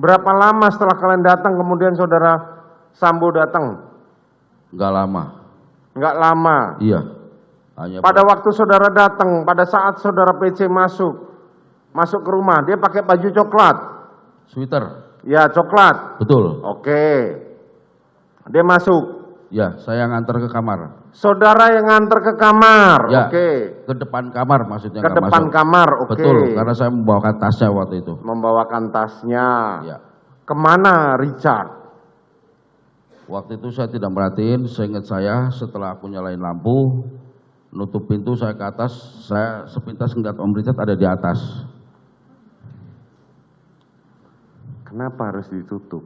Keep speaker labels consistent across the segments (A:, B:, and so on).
A: Berapa lama setelah kalian datang kemudian saudara Sambo datang?
B: Nggak lama.
A: Nggak lama.
B: Iya. Hanya
A: Pada waktu saudara datang, pada saat saudara PC masuk ke rumah, dia pakai baju coklat.
B: sweater.
A: Ya, coklat.
B: Betul.
A: Oke. Dia masuk.
B: Ya, saya nganter ke kamar.
A: Saudara yang nganter ke kamar.
B: Ya,
A: Oke.
B: ke depan kamar maksudnya.
A: Ke
B: nggak
A: depan
B: masuk.
A: kamar. Oke.
B: Betul, karena saya membawakan tasnya waktu itu.
A: Membawakan tasnya.
B: Ya.
A: Kemana Richard?
B: Waktu itu saya tidak merhatiin, seingat saya setelah aku nyalain lampu, nutup pintu, saya ke atas, saya sepintas ngeliat Om Richard ada di atas.
A: Kenapa harus ditutup?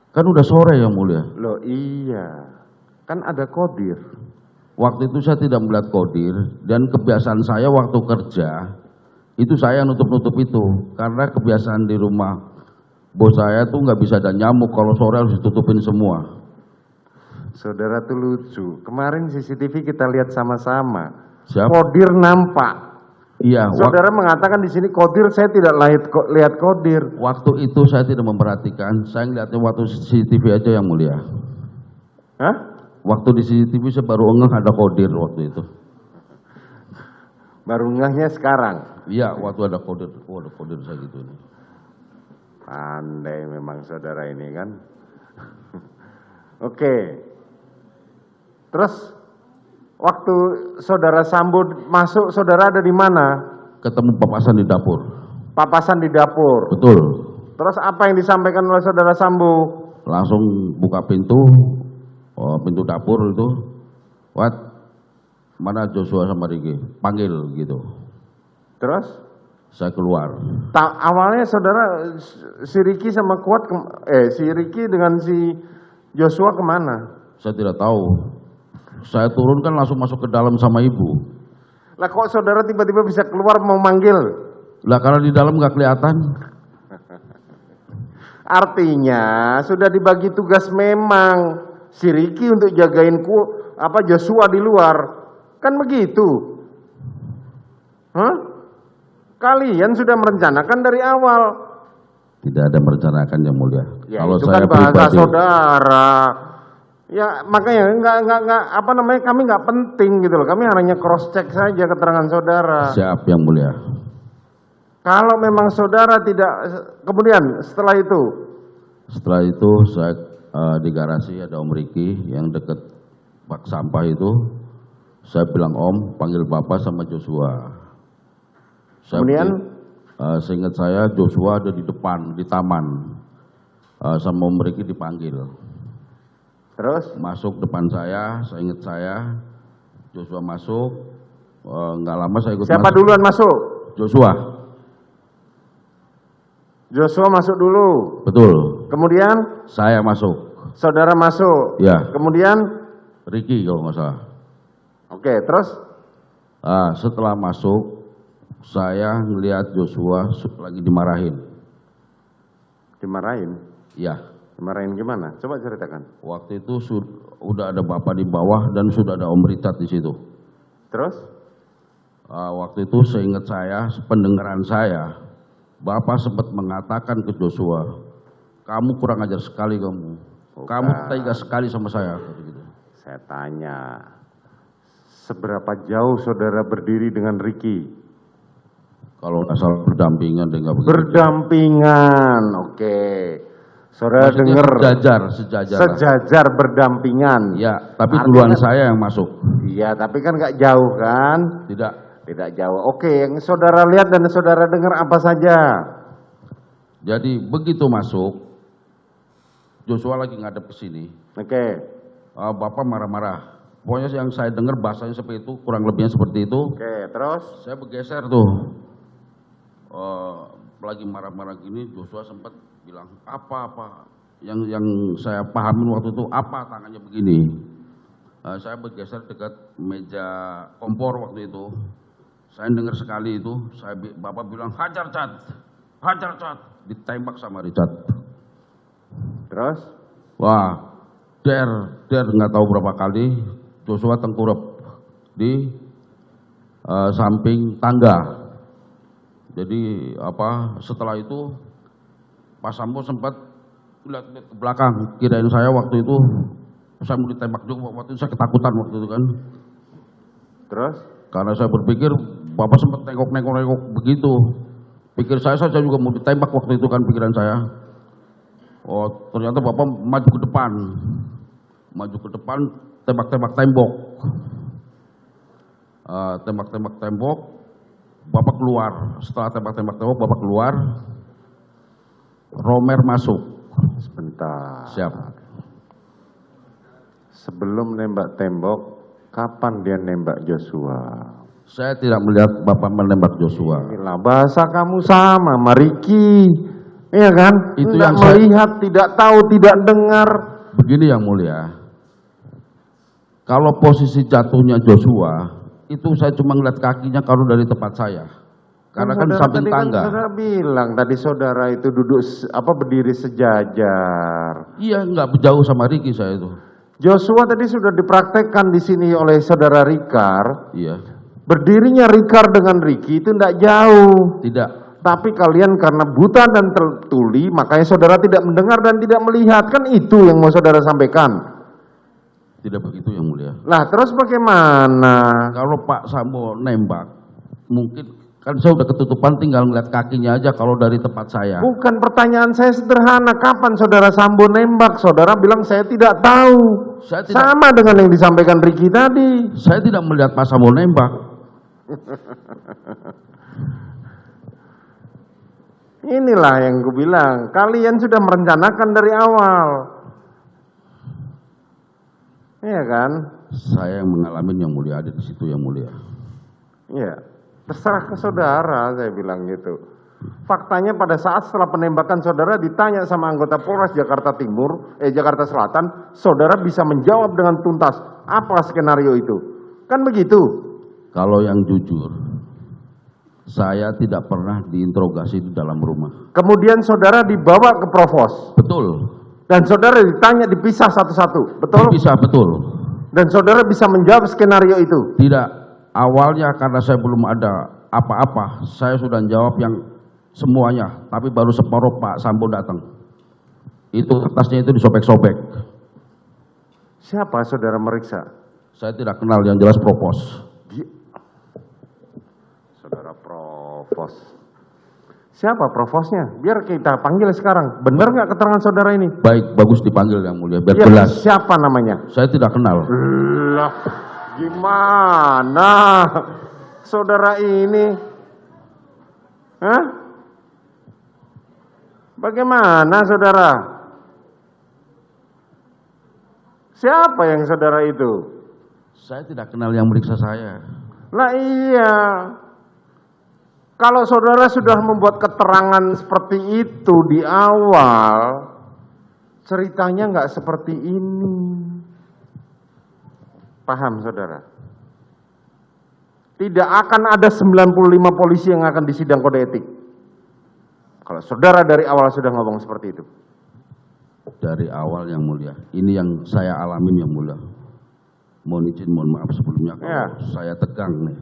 B: Kan udah sore yang mulia.
A: Loh iya, kan ada kodir.
B: Waktu itu saya tidak melihat kodir, dan kebiasaan saya waktu kerja, itu saya nutup-nutup itu. Karena kebiasaan di rumah bos saya tuh nggak bisa ada nyamuk, kalau sore harus ditutupin semua.
A: Saudara tuh lucu, kemarin CCTV kita lihat sama-sama.
B: Siap?
A: Kodir nampak.
B: Iya.
A: Saudara mengatakan di sini kodir, saya tidak lihat kodir.
B: Waktu itu saya tidak memperhatikan, saya ngeliatnya waktu CCTV aja yang mulia.
A: Hah?
B: Waktu di CCTV saya baru ngeh ada kodir waktu itu.
A: Baru ngehnya sekarang.
B: Iya, waktu ada kodir, oh ada kodir saya gitu nih.
A: Pandai memang saudara ini kan. Oke. Terus waktu saudara Sambo masuk, saudara ada di mana?
B: Ketemu papasan di dapur.
A: Papasan di dapur.
B: Betul.
A: Terus apa yang disampaikan oleh saudara Sambo?
B: Langsung buka pintu, pintu dapur itu. What? Mana Joshua sama Ricky? Panggil gitu.
A: Terus?
B: Saya keluar.
A: Awalnya saudara si Ricky sama si Ricky dengan si Joshua kemana?
B: Saya tidak tahu. Saya turun kan langsung masuk ke dalam sama ibu.
A: Lah kok saudara tiba-tiba bisa keluar mau manggil?
B: Lah karena di dalam nggak kelihatan.
A: Artinya sudah dibagi tugas memang si Ricky untuk jagain Joshua di luar. Kan begitu. Hah? Kalian sudah merencanakan dari awal.
B: Tidak ada merencanakan yang mulia.
A: Ya,
B: kalau
A: itu
B: saya
A: kan bahasa
B: pribadi,
A: saudara. Ya makanya kami nggak penting gitu loh. Kami hanya cross check saja keterangan saudara.
B: siap yang mulia.
A: Kalau memang saudara tidak, kemudian setelah itu
B: saya di garasi ada Om Riki yang deket bak sampah itu. Saya bilang Om panggil Bapak sama Joshua.
A: kemudian
B: seingat saya Joshua ada di depan di taman sama Om Riki dipanggil.
A: terus
B: Masuk depan saya ingat saya Joshua masuk, nggak lama saya ikut
A: siapa
B: masuk.
A: duluan masuk? Joshua masuk dulu.
B: Betul.
A: Kemudian
B: Saya masuk.
A: saudara masuk.
B: Ya.
A: Kemudian
B: Ricky kalau nggak salah.
A: oke, terus
B: Setelah masuk saya ngelihat Joshua lagi dimarahin.
A: dimarahin.
B: Ya.
A: Dimarahin gimana? Coba ceritakan.
B: Waktu itu udah ada Bapak di bawah dan sudah ada Om Richard di situ.
A: Terus
B: Waktu itu seingat saya, pendengaran saya, Bapak sempat mengatakan ke Joshua, kamu kurang ajar sekali kamu. Kamu tega sekali sama saya. Gitu.
A: saya tanya, seberapa jauh saudara berdiri dengan Ricky?
B: Kalau nggak salah berdampingan dengan
A: Berdampingan, oke. Saudara
B: maksudnya
A: dengar sejajar berdampingan.
B: Ya, tapi
A: Artinya,
B: duluan saya yang masuk.
A: Iya, tapi kan nggak jauh kan?
B: Tidak.
A: Jauh. Oke, yang saudara lihat dan saudara dengar apa saja?
B: Jadi begitu masuk, Joshua lagi ngadep ke sini.
A: Oke.
B: Bapak marah-marah. Pokoknya yang saya dengar bahasanya seperti itu, kurang lebihnya seperti itu.
A: Oke, terus?
B: Saya bergeser tuh. Lagi marah-marah gini, Joshua sempat bilang apa yang saya pahamin waktu itu apa tangannya begini. Saya bergeser dekat meja kompor waktu itu. Saya dengar sekali itu, Bapak bilang hajar Cat, ditembak sama Richard.
A: Terus?
B: Wah, nggak tahu berapa kali Joshua tengkurap di samping tangga. Jadi setelah itu Pak Sambo sempat lihat ke belakang, kirain saya waktu itu saya mau ditembak juga, waktu itu saya ketakutan waktu itu kan.
A: Terus?
B: Karena saya berpikir Bapak sempat nengok begitu. Pikir saya juga mau ditembak waktu itu kan pikiran saya. Oh ternyata Bapak maju ke depan, tembak-tembak tembok. Tembak-tembak tembok, Bapak keluar. Setelah tembak-tembak tembok, Bapak keluar. Romer masuk.
A: Sebentar.
B: Siap.
A: Sebelum nembak tembok, kapan dia nembak Joshua?
B: Saya tidak melihat Bapak menembak Joshua.
A: Inilah bahasa kamu sama, Mariki. Iya kan?
B: Itu
A: tidak
B: yang saya-
A: melihat, tidak tahu, tidak dengar.
B: Begini yang mulia, kalau posisi jatuhnya Joshua, itu saya cuma ngeliat kakinya kalau dari tempat saya. Karena kan
A: Saudara
B: samping
A: tadi kan
B: tangga.
A: saudara bilang tadi saudara itu duduk berdiri sejajar.
B: Iya, nggak jauh sama Ricky saya itu.
A: Joshua tadi sudah dipraktekkan di sini oleh saudara Rikar.
B: Iya,
A: Berdirinya Rikar dengan Ricky itu tidak jauh.
B: tidak.
A: Tapi kalian karena buta dan tertuli, makanya saudara tidak mendengar dan tidak melihat. Kan itu yang mau saudara sampaikan.
B: Tidak begitu yang mulia.
A: Lah terus bagaimana?
B: Kalau Pak Sambo nembak, mungkin kan saya udah ketutupan tinggal ngeliat kakinya aja kalau dari tempat saya.
A: Bukan, pertanyaan saya sederhana. Kapan saudara Sambo nembak? Saudara bilang saya tidak tahu.
B: Saya tidak,
A: Sama dengan yang disampaikan Ricky tadi.
B: saya tidak melihat Pak Sambo nembak.
A: Inilah yang gue bilang. Kalian sudah merencanakan dari awal. Iya kan?
B: Saya yang mengalami yang mulia, ada di situ yang mulia.
A: Iya. Terserah ke saudara, saya bilang gitu. Faktanya pada saat setelah penembakan saudara ditanya sama anggota Polres Jakarta Jakarta Selatan, saudara bisa menjawab dengan tuntas apa skenario itu. Kan begitu.
B: Kalau yang jujur, saya tidak pernah diinterogasi di dalam rumah.
A: Kemudian saudara dibawa ke Provos.
B: Betul.
A: Dan saudara ditanya dipisah satu-satu. Betul?
B: Bisa betul.
A: Dan saudara bisa menjawab skenario itu.
B: Tidak. Awalnya karena saya belum ada apa-apa, saya sudah jawab yang semuanya. Tapi baru separuh Pak Sambo datang. Itu kertasnya itu disobek-sobek.
A: Siapa saudara meriksa?
B: Saya tidak kenal, yang jelas propos.
A: Saudara Provos. Siapa Provosnya? Biar kita panggil sekarang. Benar nggak keterangan saudara ini?
B: Baik, bagus dipanggil yang mulia, biar
A: Iya,
B: jelas.
A: siapa namanya?
B: Saya tidak kenal.
A: Lah, gimana saudara ini? Hah? Bagaimana saudara? Siapa yang saudara itu?
B: Saya tidak kenal yang meriksa saya.
A: Lah iya. Kalau saudara sudah membuat keterangan seperti itu di awal, ceritanya nggak seperti ini. Paham saudara? Tidak akan ada 95 polisi yang akan disidang kode etik. Kalau saudara dari awal sudah ngomong seperti itu.
B: Dari awal yang mulia. Ini yang saya alamin yang mulia. Mohon izin, mohon maaf sebelumnya kalau saya tegang nih.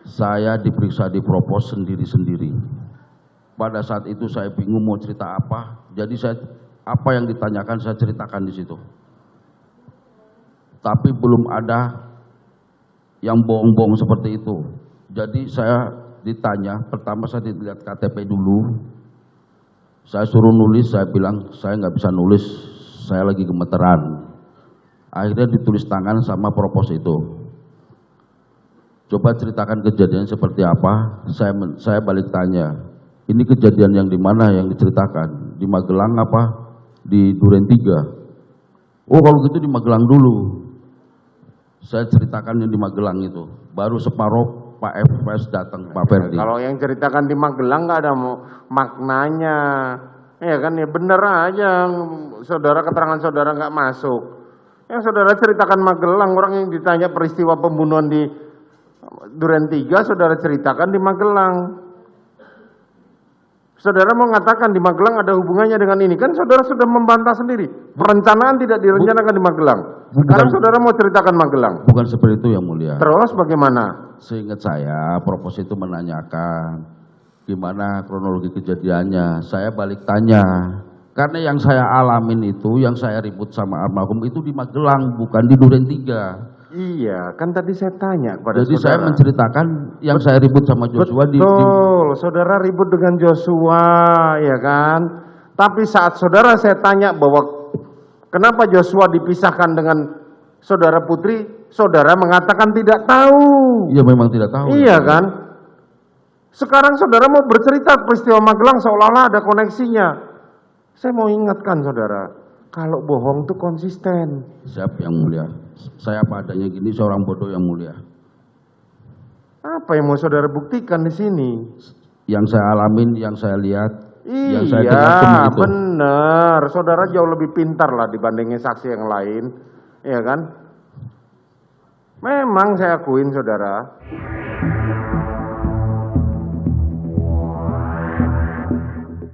B: Saya diperiksa di Propos sendiri-sendiri. Pada saat itu saya bingung mau cerita apa. Jadi apa yang ditanyakan saya ceritakan di situ. Tapi belum ada yang bohong-bohong seperti itu. Jadi saya ditanya, pertama saya dilihat KTP dulu. Saya suruh nulis, saya bilang saya nggak bisa nulis, saya lagi gemeteran. Akhirnya ditulis tangan sama Propos itu. Coba ceritakan kejadian seperti apa. Saya balik tanya, ini kejadian yang di mana yang diceritakan? Di Magelang apa? Di Duren 3. Oh kalau gitu di Magelang dulu. Saya ceritakan yang di Magelang itu. Baru separuh Pak FPS datang, Pak Ferdi.
A: Kalau yang ceritakan di Magelang nggak ada maknanya. Ya kan ya bener aja. Saudara keterangan saudara nggak masuk. Yang saudara ceritakan Magelang, orang yang ditanya peristiwa pembunuhan di Duren 3, saudara ceritakan di Magelang. Saudara mau mengatakan di Magelang ada hubungannya dengan ini. Kan saudara sudah membantah sendiri. Perencanaan tidak direncanakan di Magelang. Sekarang saudara mau ceritakan Magelang.
B: Bukan seperti itu yang mulia.
A: Terus bagaimana?
B: Seingat saya, Propos itu menanyakan, gimana kronologi kejadiannya. Saya balik tanya, karena yang saya alamin itu, yang saya ribut sama almarhum itu di Magelang, bukan di Duren 3.
A: Iya, kan tadi saya tanya kepada
B: Jadi
A: saudara.
B: saya menceritakan yang saya ribut sama Joshua
A: Betul, saudara ribut dengan Joshua, ya kan? Tapi saat saudara saya tanya bahwa kenapa Joshua dipisahkan dengan saudara Putri, saudara mengatakan tidak tahu.
B: Iya memang tidak tahu.
A: Iya kan? Sekarang saudara mau bercerita peristiwa Magelang seolah-olah ada koneksinya. Saya mau ingatkan saudara, kalau bohong itu konsisten.
B: Siap yang mulia. Saya apa adanya gini, seorang bodoh yang mulia.
A: Apa yang mau saudara buktikan di sini?
B: Yang saya alamin, yang saya lihat, yang saya
A: Iya,
B: dengar cuma itu.
A: benar. Saudara jauh lebih pintar lah dibandingin saksi yang lain, ya kan? Memang saya akuin saudara.